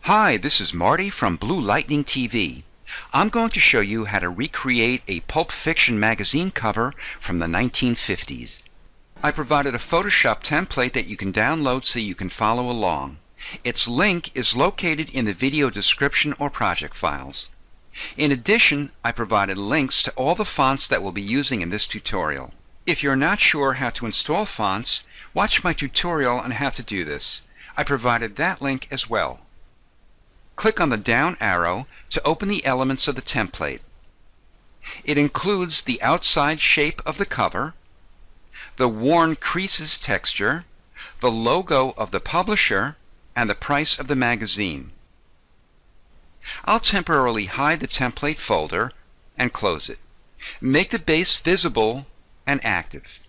Hi, this is Marty from Blue Lightning TV. I'm going to show you how to recreate a Pulp Fiction magazine cover from the 1950s. I provided a Photoshop template that you can download so you can follow along. Its link is located in the video description or project files. In addition, I provided links to all the fonts that we'll be using in this tutorial. If you're not sure how to install fonts, watch my tutorial on how to do this. I provided that link as well. Click on the down arrow to open the elements of the template. It includes the outside shape of the cover, the worn creases texture, the logo of the publisher, and the price of the magazine. I'll temporarily hide the template folder and close it. Make the base visible and active.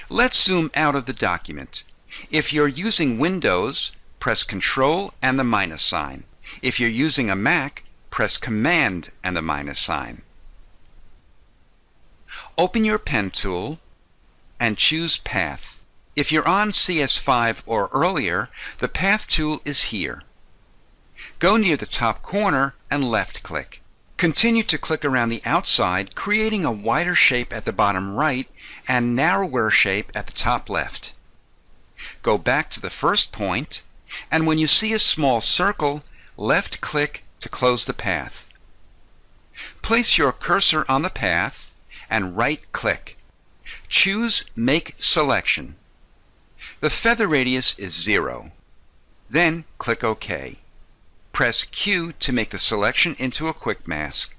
Let's zoom out of the document. If you're using Windows, press Control and the minus sign. If you're using a Mac, press Command and the minus sign. Open your pen tool and choose Path. If you're on CS5 or earlier, the Path tool is here. Go near the top corner and left-click. Continue to click around the outside, creating a wider shape at the bottom right and narrower shape at the top left. Go back to the first point, and when you see a small circle, left-click to close the path. Place your cursor on the path and right-click. Choose Make Selection. The feather radius is 0. Then click OK. Press Q to make the selection into a quick mask.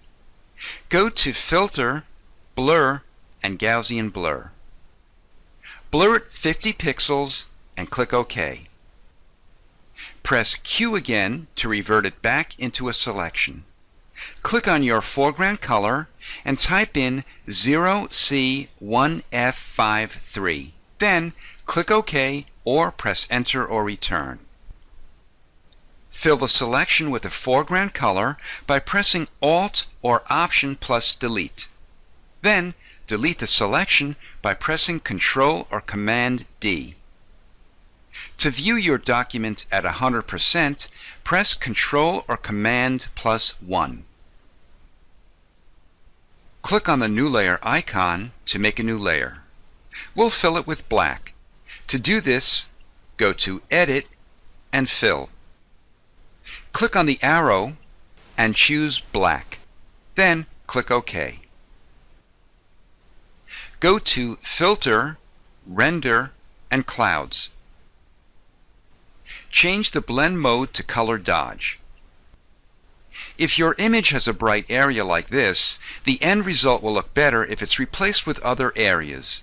Go to Filter, Blur, and Gaussian Blur. Blur it 50 pixels and click OK. Press Q again to revert it back into a selection. Click on your foreground color and type in 0C1F53. Then click OK or press Enter or Return. Fill the selection with the foreground color by pressing Alt or Option plus Delete. Then delete the selection by pressing Ctrl or Command D. To view your document at 100%, press Ctrl or Command plus 1. Click on the New Layer icon to make a new layer. We'll fill it with black. To do this, go to Edit and Fill. Click on the arrow and choose Black. Then click OK. Go to Filter, Render, and Clouds. Change the blend mode to color dodge. If your image has a bright area like this, the end result will look better if it's replaced with other areas.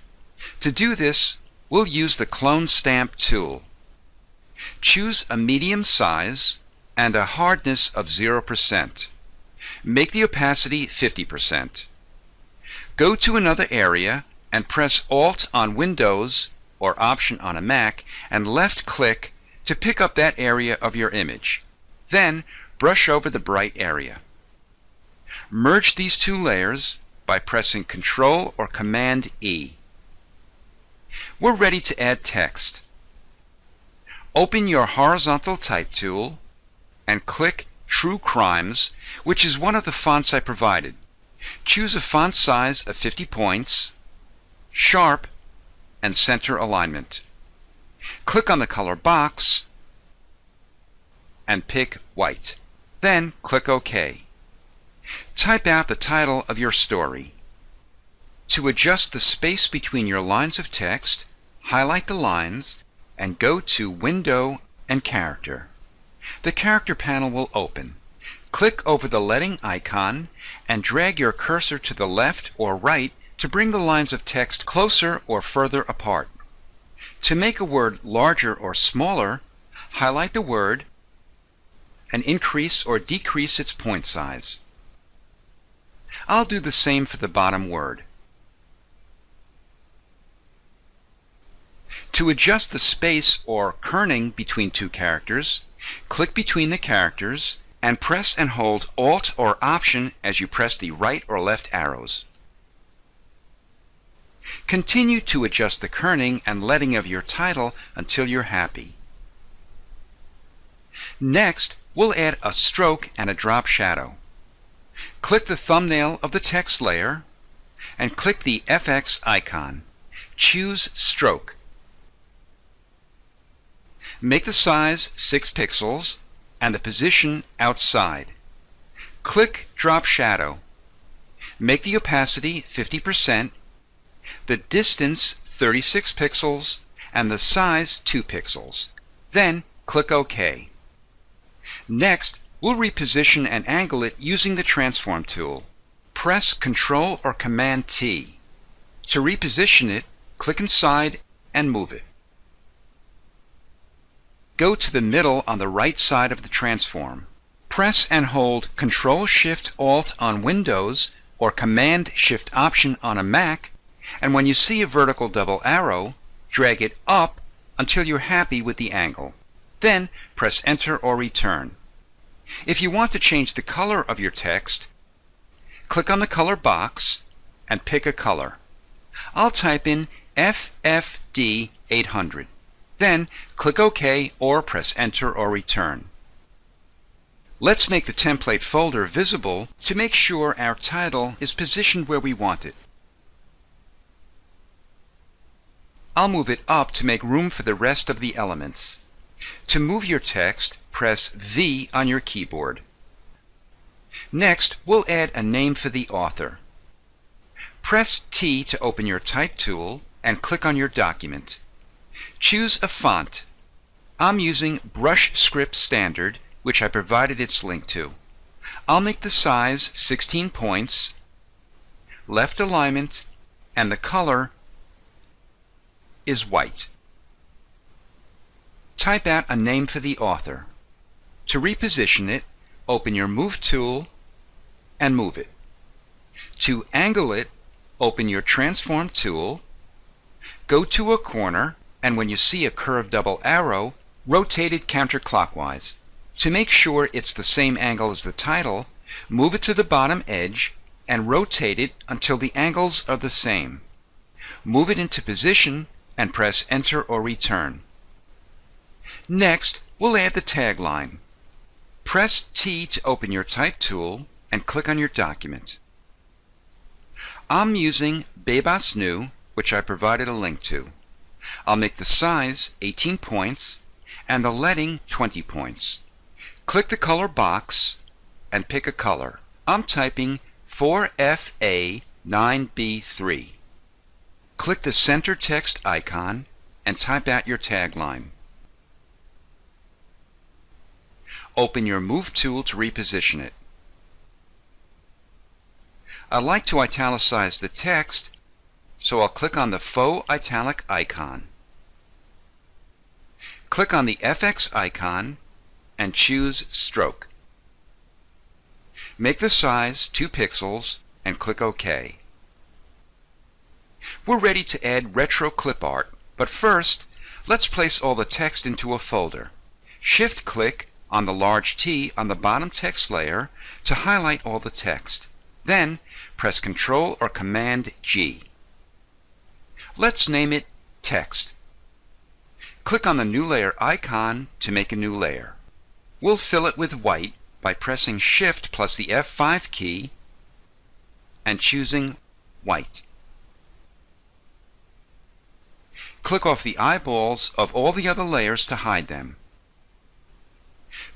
To do this, we'll use the Clone Stamp tool. Choose a medium size and a hardness of 0%. Make the opacity 50%. Go to another area and press Alt on Windows or Option on a Mac and left-click to pick up that area of your image. Then brush over the bright area. Merge these two layers by pressing Ctrl or Command E. We're ready to add text. Open your horizontal type tool and click True Crimes, which is one of the fonts I provided. Choose a font size of 50 points, sharp, and center alignment. Click on the color box and pick white. Then click OK. Type out the title of your story. To adjust the space between your lines of text, highlight the lines and go to Window and Character. The Character panel will open. Click over the leading icon and drag your cursor to the left or right to bring the lines of text closer or further apart. To make a word larger or smaller, highlight the word and increase or decrease its point size. I'll do the same for the bottom word. To adjust the space or kerning between two characters, click between the characters and press and hold Alt or Option as you press the right or left arrows. Continue to adjust the kerning and leading of your title until you're happy. Next, we'll add a stroke and a drop shadow. Click the thumbnail of the text layer and click the FX icon. Choose Stroke. Make the size 6 pixels and the position outside. Click Drop Shadow. Make the opacity 50%, the distance 36 pixels, and the size 2 pixels. Then click OK. Next, we'll reposition and angle it using the Transform tool. Press Ctrl or Command T. To reposition it, click inside and move it. Go to the middle on the right side of the transform. Press and hold Ctrl-Shift-Alt on Windows or Command-Shift-Option on a Mac, and when you see a vertical double arrow, drag it up until you're happy with the angle. Then press Enter or Return. If you want to change the color of your text, click on the color box and pick a color. I'll type in FFD 800. Then click OK or press Enter or Return. Let's make the template folder visible to make sure our title is positioned where we want it. I'll move it up to make room for the rest of the elements. To move your text, press V on your keyboard. Next, we'll add a name for the author. Press T to open your Type tool and click on your document. Choose a font. I'm using Brush Script Standard, which I provided its link to. I'll make the size 16 points, left alignment, and the color is white. Type out a name for the author. To reposition it, open your Move tool and move it. To angle it, open your Transform tool, go to a corner, and when you see a curved double arrow, rotate it counterclockwise. To make sure it's the same angle as the title, move it to the bottom edge and rotate it until the angles are the same. Move it into position and press Enter or Return. Next, we'll add the tagline. Press T to open your Type tool and click on your document. I'm using Bebas New, which I provided a link to. I'll make the size 18 points and the leading 20 points. Click the color box and pick a color. I'm typing 4FA9B3. Click the center text icon and type out your tagline. Open your Move tool to reposition it. I like to italicize the text, so I'll click on the faux italic icon. Click on the FX icon and choose Stroke. Make the size 2 pixels and click OK. We're ready to add retro clip art, but first, let's place all the text into a folder. Shift-click on the large T on the bottom text layer to highlight all the text. Then, press Ctrl or Command G. Let's name it Text. Click on the New Layer icon to make a new layer. We'll fill it with white by pressing Shift plus the F5 key and choosing White. Click off the eyeballs of all the other layers to hide them.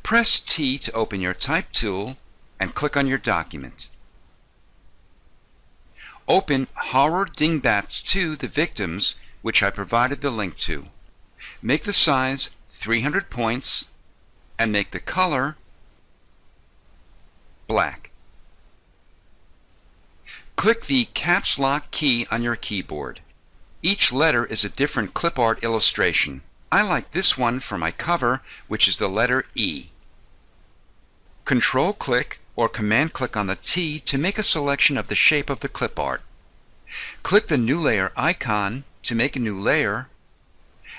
Press T to open your Type tool and click on your document. Open Horror Dingbats 2 The Victims, which I provided the link to. Make the size 300 points and make the color black. Click the Caps Lock key on your keyboard. Each letter is a different clip art illustration. I like this one for my cover, which is the letter E. Control-click or Command-click on the T to make a selection of the shape of the clip art. Click the New Layer icon to make a new layer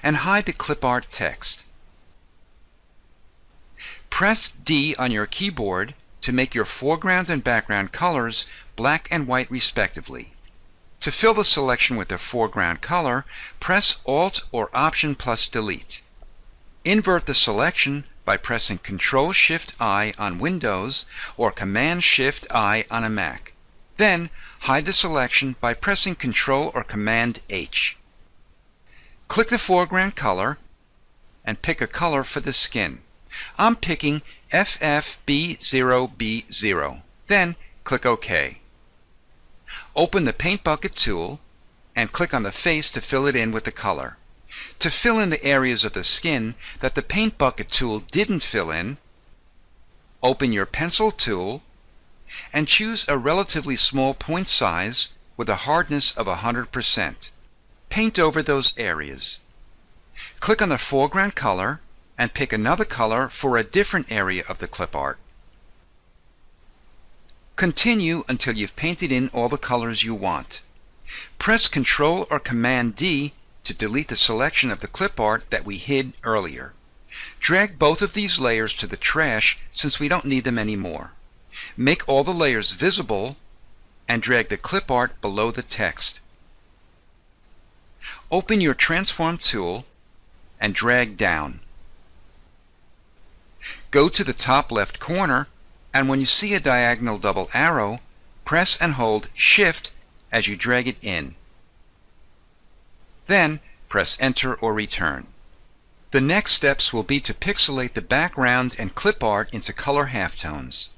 and hide the clip art text. Press D on your keyboard to make your foreground and background colors black and white respectively. To fill the selection with the foreground color, press Alt or Option plus Delete. Invert the selection by pressing Control-Shift-I on Windows or Command-Shift-I on a Mac. Then, hide the selection by pressing Control or Command-H. Click the foreground color and pick a color for the skin. I'm picking FFB0B0. Then, click OK. Open the Paint Bucket tool and click on the face to fill it in with the color. To fill in the areas of the skin that the Paint Bucket tool didn't fill in, open your Pencil tool and choose a relatively small point size with a hardness of 100%. Paint over those areas. Click on the foreground color and pick another color for a different area of the clip art. Continue until you've painted in all the colors you want. Press Ctrl or Command D to delete the selection of the clip art that we hid earlier. Drag both of these layers to the trash since we don't need them anymore. Make all the layers visible and drag the clip art below the text. Open your Transform tool and drag down. Go to the top left corner, and when you see a diagonal double arrow, press and hold Shift as you drag it in. Then press Enter or Return. The next steps will be to pixelate the background and clip art into color halftones.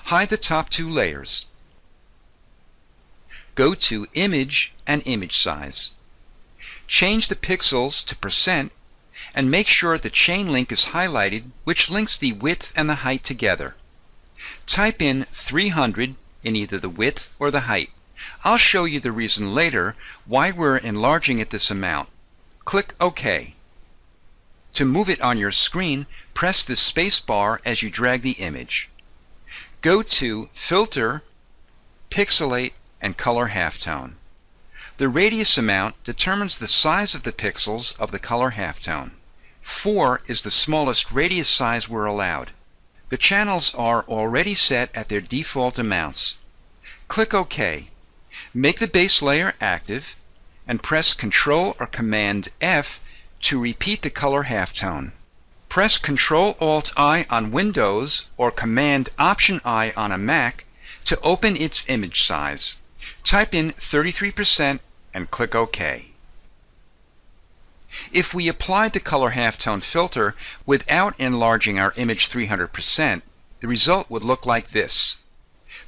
Hide the top two layers. Go to Image and Image Size. Change the pixels to % and make sure the chain link is highlighted, which links the width and the height together. Type in 300 in either the width or the height. I'll show you the reason later why we're enlarging it this amount. Click OK. To move it on your screen, press the space bar as you drag the image. Go to Filter, Pixelate, and Color Halftone. The radius amount determines the size of the pixels of the color halftone. 4 is the smallest radius size we're allowed. The channels are already set at their default amounts. Click OK. Make the base layer active and press Ctrl or Command F to repeat the color halftone. Press Ctrl-Alt-I on Windows or Command-Option-I on a Mac to open its image size. Type in 33% and click OK. If we applied the color halftone filter without enlarging our image 300%, the result would look like this.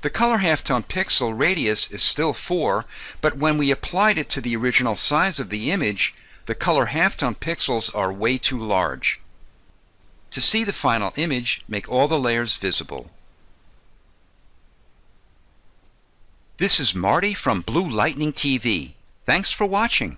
The color halftone pixel radius is still 4, but when we applied it to the original size of the image, the color halftone pixels are way too large. To see the final image, make all the layers visible. This is Marty from Blue Lightning TV. Thanks for watching.